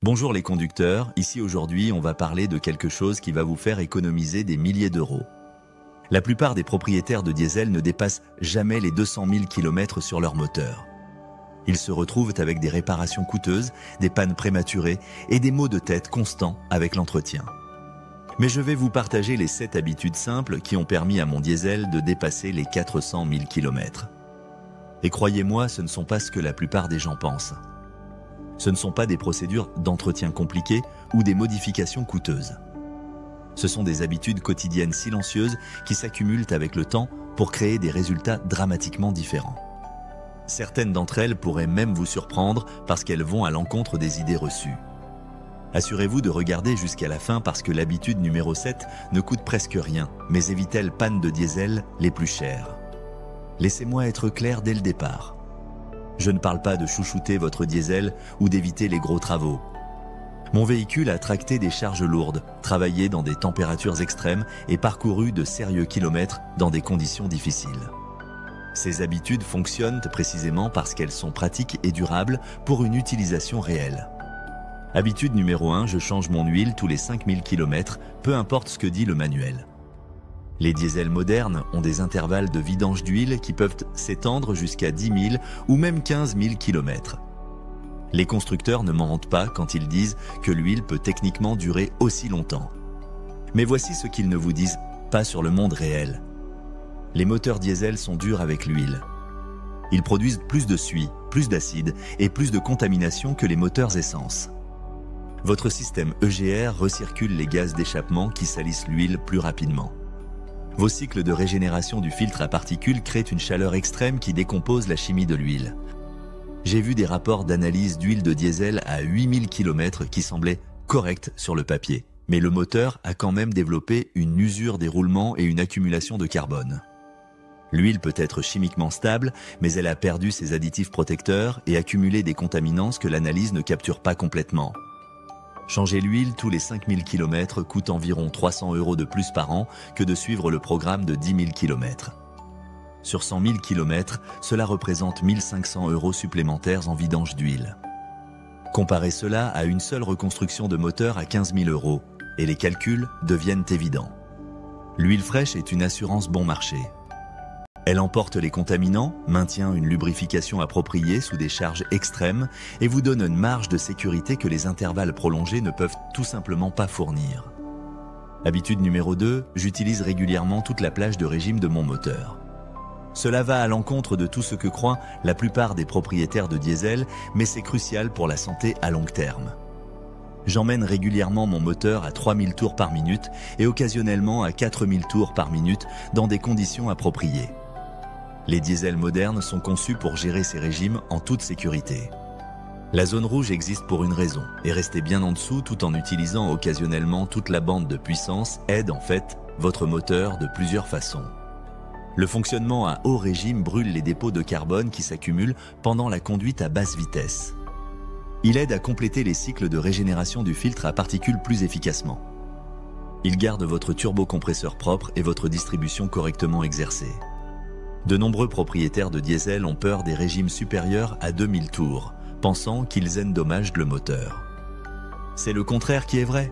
Bonjour les conducteurs, ici aujourd'hui on va parler de quelque chose qui va vous faire économiser des milliers d'euros. La plupart des propriétaires de diesel ne dépassent jamais les 200 000 km sur leur moteur. Ils se retrouvent avec des réparations coûteuses, des pannes prématurées et des maux de tête constants avec l'entretien. Mais je vais vous partager les 7 habitudes simples qui ont permis à mon diesel de dépasser les 400 000 km. Et croyez-moi, ce ne sont pas ce que la plupart des gens pensent. Ce ne sont pas des procédures d'entretien compliquées ou des modifications coûteuses. Ce sont des habitudes quotidiennes silencieuses qui s'accumulent avec le temps pour créer des résultats dramatiquement différents. Certaines d'entre elles pourraient même vous surprendre parce qu'elles vont à l'encontre des idées reçues. Assurez-vous de regarder jusqu'à la fin parce que l'habitude numéro 7 ne coûte presque rien, mais évite-t-elle pannes de diesel les plus chères. Laissez-moi être clair dès le départ. Je ne parle pas de chouchouter votre diesel ou d'éviter les gros travaux. Mon véhicule a tracté des charges lourdes, travaillé dans des températures extrêmes et parcouru de sérieux kilomètres dans des conditions difficiles. Ces habitudes fonctionnent précisément parce qu'elles sont pratiques et durables pour une utilisation réelle. Habitude numéro 1, je change mon huile tous les 5000 km, peu importe ce que dit le manuel. Les diesels modernes ont des intervalles de vidange d'huile qui peuvent s'étendre jusqu'à 10 000 ou même 15 000 km. Les constructeurs ne mentent pas quand ils disent que l'huile peut techniquement durer aussi longtemps. Mais voici ce qu'ils ne vous disent pas sur le monde réel. Les moteurs diesel sont durs avec l'huile. Ils produisent plus de suie, plus d'acide et plus de contamination que les moteurs essence. Votre système EGR recircule les gaz d'échappement qui salissent l'huile plus rapidement. Vos cycles de régénération du filtre à particules créent une chaleur extrême qui décompose la chimie de l'huile. J'ai vu des rapports d'analyse d'huile de diesel à 8000 km qui semblaient corrects sur le papier. Mais le moteur a quand même développé une usure des roulements et une accumulation de carbone. L'huile peut être chimiquement stable, mais elle a perdu ses additifs protecteurs et accumulé des contaminants que l'analyse ne capture pas complètement. Changer l'huile tous les 5000 km coûte environ 300 € de plus par an que de suivre le programme de 10 000 km. Sur 100 000 km, cela représente 1 500 € supplémentaires en vidange d'huile. Comparez cela à une seule reconstruction de moteur à 15 000 € et les calculs deviennent évidents. L'huile fraîche est une assurance bon marché. Elle emporte les contaminants, maintient une lubrification appropriée sous des charges extrêmes et vous donne une marge de sécurité que les intervalles prolongés ne peuvent tout simplement pas fournir. Habitude numéro 2, j'utilise régulièrement toute la plage de régime de mon moteur. Cela va à l'encontre de tout ce que croient la plupart des propriétaires de diesel, mais c'est crucial pour la santé à long terme. J'emmène régulièrement mon moteur à 3000 tours par minute et occasionnellement à 4000 tours par minute dans des conditions appropriées. Les diesels modernes sont conçus pour gérer ces régimes en toute sécurité. La zone rouge existe pour une raison, et rester bien en dessous tout en utilisant occasionnellement toute la bande de puissance aide en fait votre moteur de plusieurs façons. Le fonctionnement à haut régime brûle les dépôts de carbone qui s'accumulent pendant la conduite à basse vitesse. Il aide à compléter les cycles de régénération du filtre à particules plus efficacement. Il garde votre turbocompresseur propre et votre distribution correctement exercée. De nombreux propriétaires de diesel ont peur des régimes supérieurs à 2000 tours, pensant qu'ils endommagent le moteur. C'est le contraire qui est vrai.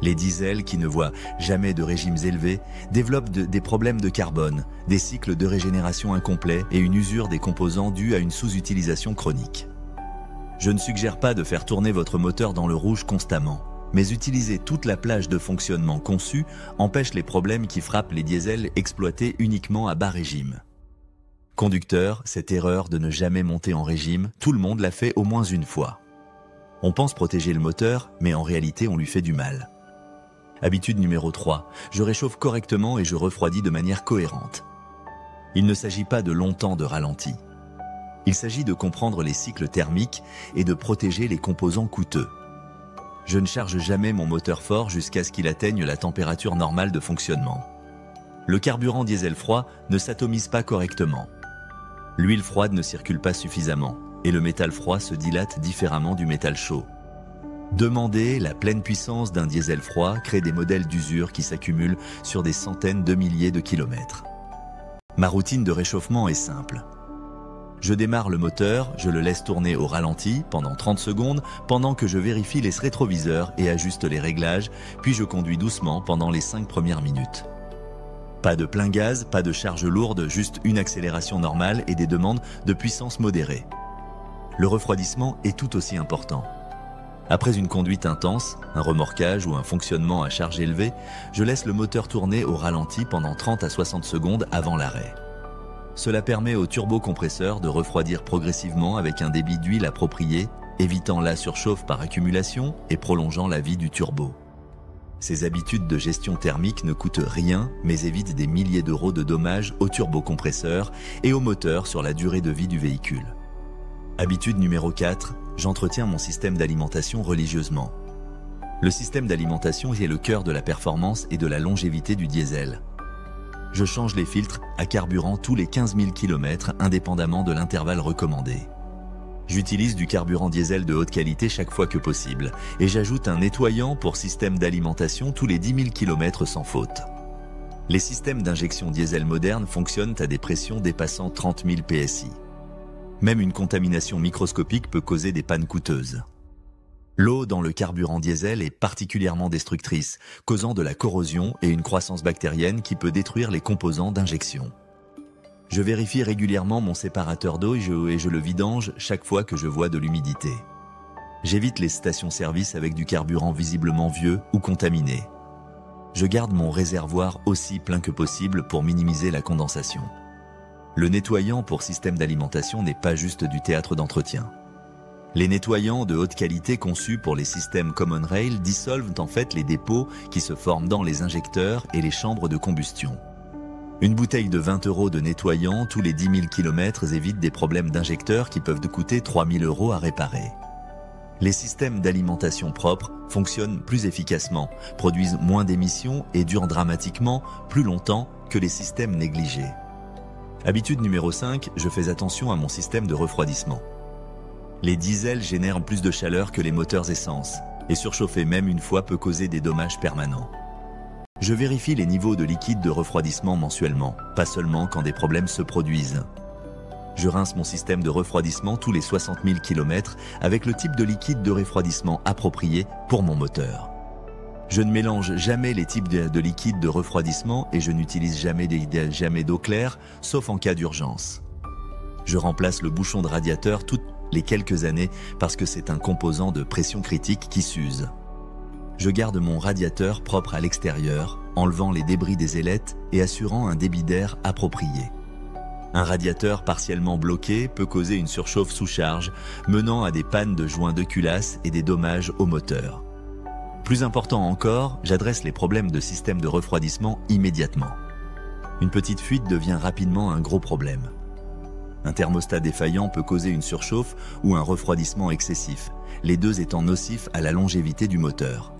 Les diesels qui ne voient jamais de régimes élevés développent des problèmes de carbone, des cycles de régénération incomplets et une usure des composants due à une sous-utilisation chronique. Je ne suggère pas de faire tourner votre moteur dans le rouge constamment, mais utiliser toute la plage de fonctionnement conçue empêche les problèmes qui frappent les diesels exploités uniquement à bas régime. Conducteur, cette erreur de ne jamais monter en régime, tout le monde l'a fait au moins une fois. On pense protéger le moteur, mais en réalité on lui fait du mal. Habitude numéro 3, je réchauffe correctement et je refroidis de manière cohérente. Il ne s'agit pas de longtemps de ralenti. Il s'agit de comprendre les cycles thermiques et de protéger les composants coûteux. Je ne charge jamais mon moteur fort jusqu'à ce qu'il atteigne la température normale de fonctionnement. Le carburant diesel froid ne s'atomise pas correctement. L'huile froide ne circule pas suffisamment et le métal froid se dilate différemment du métal chaud. Demander la pleine puissance d'un diesel froid crée des modèles d'usure qui s'accumulent sur des centaines de milliers de kilomètres. Ma routine de réchauffement est simple. Je démarre le moteur, je le laisse tourner au ralenti pendant 30 secondes pendant que je vérifie les rétroviseurs et ajuste les réglages, puis je conduis doucement pendant les 5 premières minutes. Pas de plein gaz, pas de charge lourde, juste une accélération normale et des demandes de puissance modérée. Le refroidissement est tout aussi important. Après une conduite intense, un remorquage ou un fonctionnement à charge élevée, je laisse le moteur tourner au ralenti pendant 30 à 60 secondes avant l'arrêt. Cela permet au turbocompresseur de refroidir progressivement avec un débit d'huile approprié, évitant la surchauffe par accumulation et prolongeant la vie du turbo. Ces habitudes de gestion thermique ne coûtent rien, mais évitent des milliers d'euros de dommages au turbocompresseur et au moteur sur la durée de vie du véhicule. Habitude numéro 4, j'entretiens mon système d'alimentation religieusement. Le système d'alimentation est le cœur de la performance et de la longévité du diesel. Je change les filtres à carburant tous les 15 000 km indépendamment de l'intervalle recommandé. J'utilise du carburant diesel de haute qualité chaque fois que possible et j'ajoute un nettoyant pour système d'alimentation tous les 10 000 km sans faute. Les systèmes d'injection diesel modernes fonctionnent à des pressions dépassant 30 000 PSI. Même une contamination microscopique peut causer des pannes coûteuses. L'eau dans le carburant diesel est particulièrement destructrice, causant de la corrosion et une croissance bactérienne qui peut détruire les composants d'injection. Je vérifie régulièrement mon séparateur d'eau et je le vidange chaque fois que je vois de l'humidité. J'évite les stations-service avec du carburant visiblement vieux ou contaminé. Je garde mon réservoir aussi plein que possible pour minimiser la condensation. Le nettoyant pour système d'alimentation n'est pas juste du théâtre d'entretien. Les nettoyants de haute qualité conçus pour les systèmes Common Rail dissolvent en fait les dépôts qui se forment dans les injecteurs et les chambres de combustion. Une bouteille de 20 € de nettoyant tous les 10 000 km évite des problèmes d'injecteurs qui peuvent coûter 3 000 € à réparer. Les systèmes d'alimentation propres fonctionnent plus efficacement, produisent moins d'émissions et durent dramatiquement plus longtemps que les systèmes négligés. Habitude numéro 5, je fais attention à mon système de refroidissement. Les diesels génèrent plus de chaleur que les moteurs essence, et surchauffer même une fois peut causer des dommages permanents. Je vérifie les niveaux de liquide de refroidissement mensuellement, pas seulement quand des problèmes se produisent. Je rince mon système de refroidissement tous les 60 000 km avec le type de liquide de refroidissement approprié pour mon moteur. Je ne mélange jamais les types de liquide de refroidissement et je n'utilise jamais d'eau claire, sauf en cas d'urgence. Je remplace le bouchon de radiateur toutes les quelques années parce que c'est un composant de pression critique qui s'use. Je garde mon radiateur propre à l'extérieur, enlevant les débris des ailettes et assurant un débit d'air approprié. Un radiateur partiellement bloqué peut causer une surchauffe sous charge, menant à des pannes de joints de culasse et des dommages au moteur. Plus important encore, j'adresse les problèmes de système de refroidissement immédiatement. Une petite fuite devient rapidement un gros problème. Un thermostat défaillant peut causer une surchauffe ou un refroidissement excessif, les deux étant nocifs à la longévité du moteur.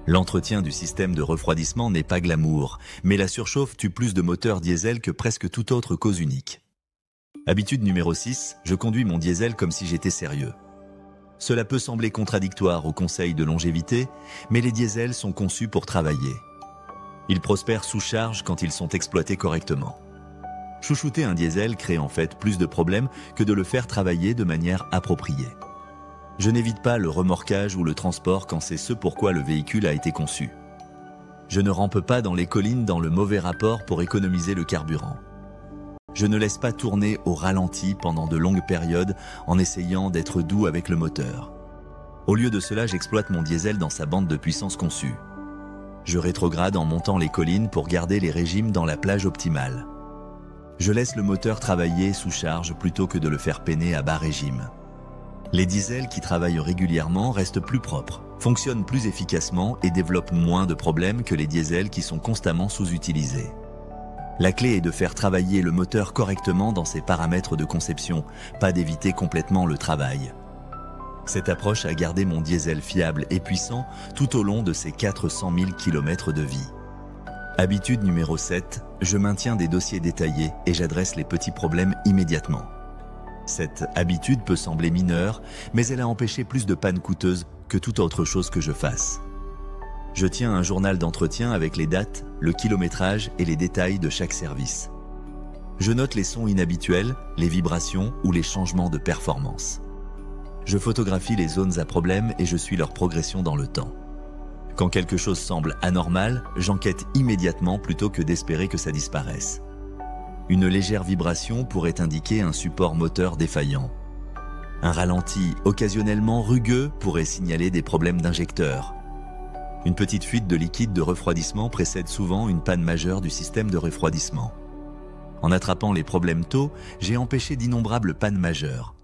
L'entretien du système de refroidissement n'est pas glamour, mais la surchauffe tue plus de moteurs diesel que presque toute autre cause unique. Habitude numéro 6, je conduis mon diesel comme si j'étais sérieux. Cela peut sembler contradictoire aux conseils de longévité, mais les diesels sont conçus pour travailler. Ils prospèrent sous charge quand ils sont exploités correctement. Chouchouter un diesel crée en fait plus de problèmes que de le faire travailler de manière appropriée. Je n'évite pas le remorquage ou le transport quand c'est ce pourquoi le véhicule a été conçu. Je ne rampe pas dans les collines dans le mauvais rapport pour économiser le carburant. Je ne laisse pas tourner au ralenti pendant de longues périodes en essayant d'être doux avec le moteur. Au lieu de cela, j'exploite mon diesel dans sa bande de puissance conçue. Je rétrograde en montant les collines pour garder les régimes dans la plage optimale. Je laisse le moteur travailler sous charge plutôt que de le faire peiner à bas régime. Les diesels qui travaillent régulièrement restent plus propres, fonctionnent plus efficacement et développent moins de problèmes que les diesels qui sont constamment sous-utilisés. La clé est de faire travailler le moteur correctement dans ses paramètres de conception, pas d'éviter complètement le travail. Cette approche a gardé mon diesel fiable et puissant tout au long de ses 400 000 km de vie. Habitude numéro 7, je maintiens des dossiers détaillés et j'adresse les petits problèmes immédiatement. Cette habitude peut sembler mineure, mais elle a empêché plus de pannes coûteuses que toute autre chose que je fasse. Je tiens un journal d'entretien avec les dates, le kilométrage et les détails de chaque service. Je note les sons inhabituels, les vibrations ou les changements de performance. Je photographie les zones à problème et je suis leur progression dans le temps. Quand quelque chose semble anormal, j'enquête immédiatement plutôt que d'espérer que ça disparaisse. Une légère vibration pourrait indiquer un support moteur défaillant. Un ralenti occasionnellement rugueux pourrait signaler des problèmes d'injecteur. Une petite fuite de liquide de refroidissement précède souvent une panne majeure du système de refroidissement. En attrapant les problèmes tôt, j'ai empêché d'innombrables pannes majeures.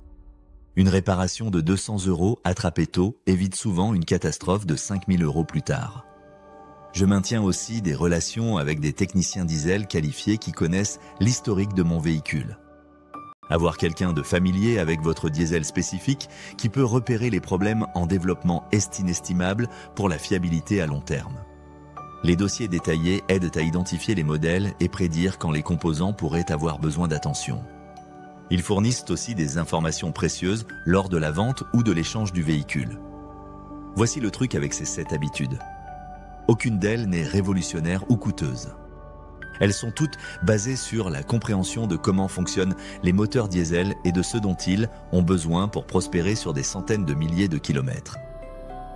Une réparation de 200 € attrapée tôt évite souvent une catastrophe de 5 000 € plus tard. Je maintiens aussi des relations avec des techniciens diesel qualifiés qui connaissent l'historique de mon véhicule. Avoir quelqu'un de familier avec votre diesel spécifique qui peut repérer les problèmes en développement est inestimable pour la fiabilité à long terme. Les dossiers détaillés aident à identifier les modèles et prédire quand les composants pourraient avoir besoin d'attention. Ils fournissent aussi des informations précieuses lors de la vente ou de l'échange du véhicule. Voici le truc avec ces 7 habitudes. Aucune d'elles n'est révolutionnaire ou coûteuse. Elles sont toutes basées sur la compréhension de comment fonctionnent les moteurs diesel et de ce dont ils ont besoin pour prospérer sur des centaines de milliers de kilomètres.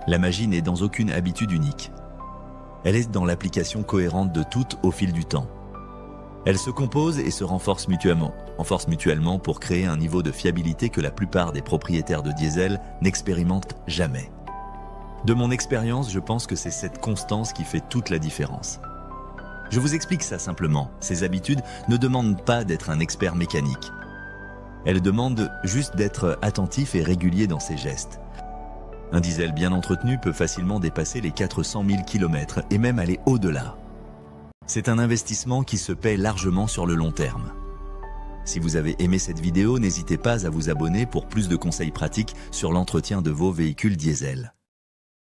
La magie n'est dans aucune habitude unique. Elle est dans l'application cohérente de toutes au fil du temps. Elles se composent et se renforcent mutuellement pour créer un niveau de fiabilité que la plupart des propriétaires de diesel n'expérimentent jamais. De mon expérience, je pense que c'est cette constance qui fait toute la différence. Je vous explique ça simplement. Ces habitudes ne demandent pas d'être un expert mécanique. Elles demandent juste d'être attentif et régulier dans ses gestes. Un diesel bien entretenu peut facilement dépasser les 400 000 km et même aller au-delà. C'est un investissement qui se paie largement sur le long terme. Si vous avez aimé cette vidéo, n'hésitez pas à vous abonner pour plus de conseils pratiques sur l'entretien de vos véhicules diesel.